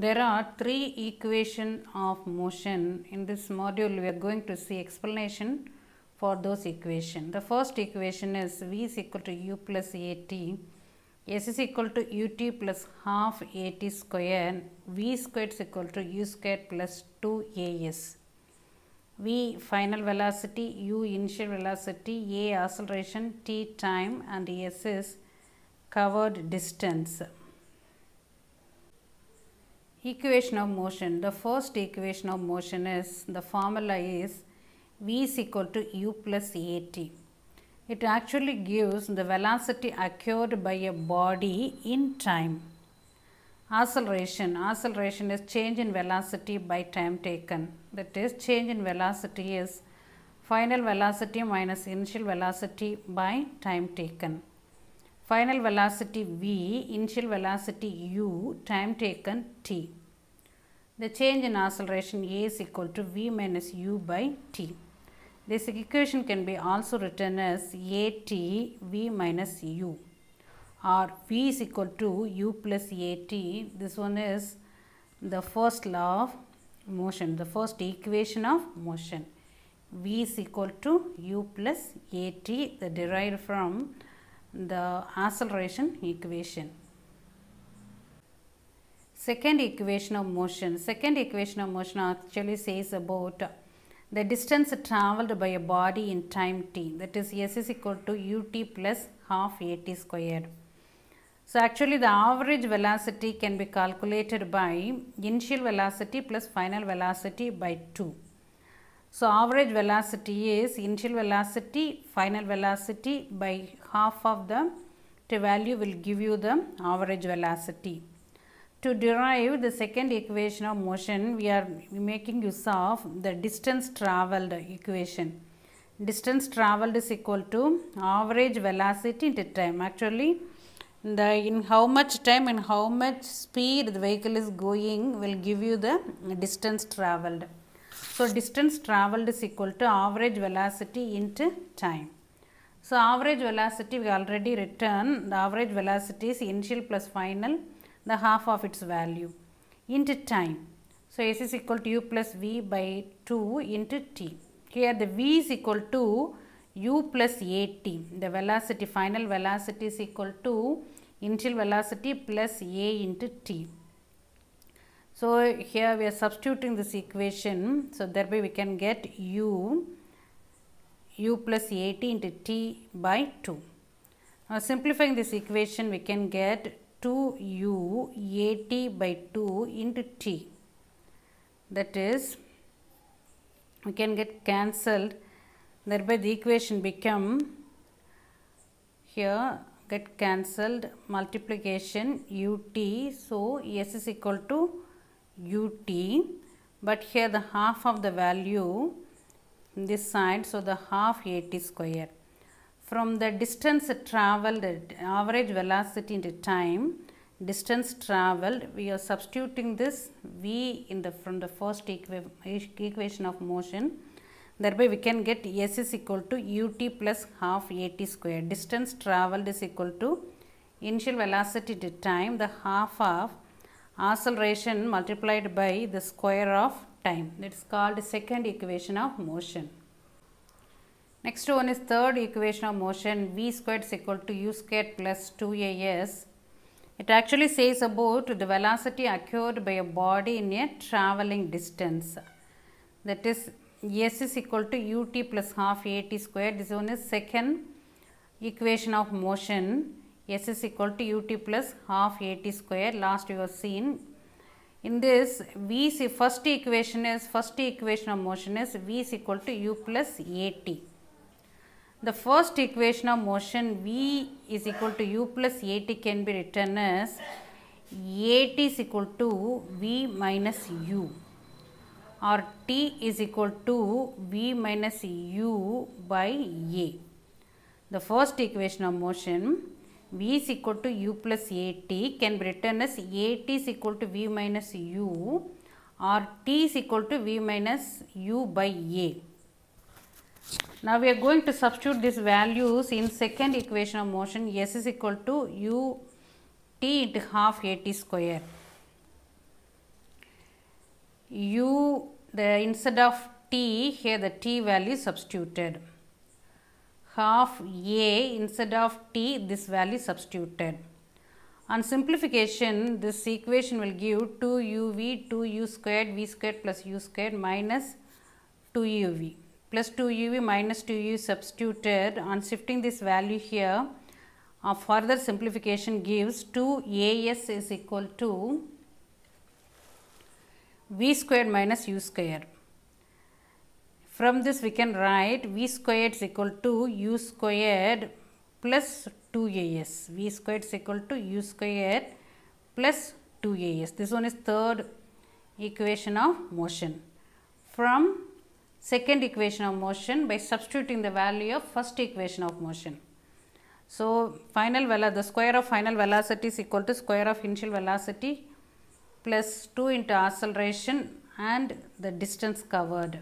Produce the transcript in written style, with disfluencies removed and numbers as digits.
There are three equations of motion. In this module, we are going to see explanation for those equations. The first equation is V is equal to U plus AT, S is equal to UT plus half AT square, V squared is equal to U squared plus 2AS. V final velocity, U initial velocity, A acceleration, T time, and S is covered distance. Equation of motion. The first equation of motion is, the formula is V is equal to U plus AT. It actually gives the velocity occurred by a body in time. Acceleration. Acceleration is change in velocity by time taken. That is, change in velocity is final velocity minus initial velocity by time taken. Final velocity V, initial velocity U, time taken T. The change in acceleration A is equal to V minus U by T. This equation can be also written as AT V minus U, or V is equal to U plus AT. This one is the first law of motion, the first equation of motion. V is equal to U plus AT, that derived from the acceleration equation. Second equation of motion. Second equation of motion actually says about the distance travelled by a body in time t, that is S is equal to ut plus half at squared. So actually the average velocity can be calculated by initial velocity plus final velocity by 2. So average velocity is initial velocity, final velocity by half of the value will give you the average velocity. To derive the second equation of motion, we are making use of the distance travelled equation. Distance travelled is equal to average velocity into time. Actually, in how much time and how much speed the vehicle is going will give you the distance travelled. So distance travelled is equal to average velocity into time. So average velocity we already written. The average velocity is initial plus final, the half of its value, into time. So S is equal to U plus V by 2 into T. Here the V is equal to U plus AT. The velocity, final velocity is equal to initial velocity plus A into T. So here we are substituting this equation. So thereby we can get U plus AT into T by 2. Now simplifying this equation, we can get 2U AT by 2 into T. That is, we can get cancelled. Thereby the equation become, here get cancelled, multiplication UT. So S is equal to UT, but here the half of the value this side, so the half AT square. From the distance travelled, average velocity into time, distance travelled, we are substituting this V in the from the first equation of motion. Thereby we can get S is equal to UT plus half AT square. Distance travelled is equal to initial velocity to time, the half of acceleration multiplied by the square of time. That is called second equation of motion. Next one is third equation of motion. V squared is equal to U squared plus 2AS. It actually says about the velocity occurred by a body in a travelling distance. That is, S is equal to UT plus half AT squared. This one is second equation of motion. S is equal to UT plus half AT square. Last you have seen. In this, first equation of motion is V is equal to U plus AT. The first equation of motion V is equal to U plus AT can be written as AT is equal to V minus U, or T is equal to V minus U by A. The first equation of motion V is equal to U plus AT can be written as AT is equal to V minus U, or T is equal to V minus U by A. Now we are going to substitute these values in second equation of motion. S is equal to U t into half at square. instead of t, here the t value substituted. Half a, instead of t, this value substituted. On simplification, this equation will give 2uv, 2u squared v squared plus u squared minus 2uv plus 2uv minus 2u substituted. On shifting this value here, further simplification gives 2as is equal to v squared minus u squared. From this we can write v squared is equal to u squared plus 2as. V squared is equal to u squared plus 2as. This one is third equation of motion. From second equation of motion by substituting the value of first equation of motion. So, the square of final velocity is equal to square of initial velocity plus 2 into acceleration and the distance covered.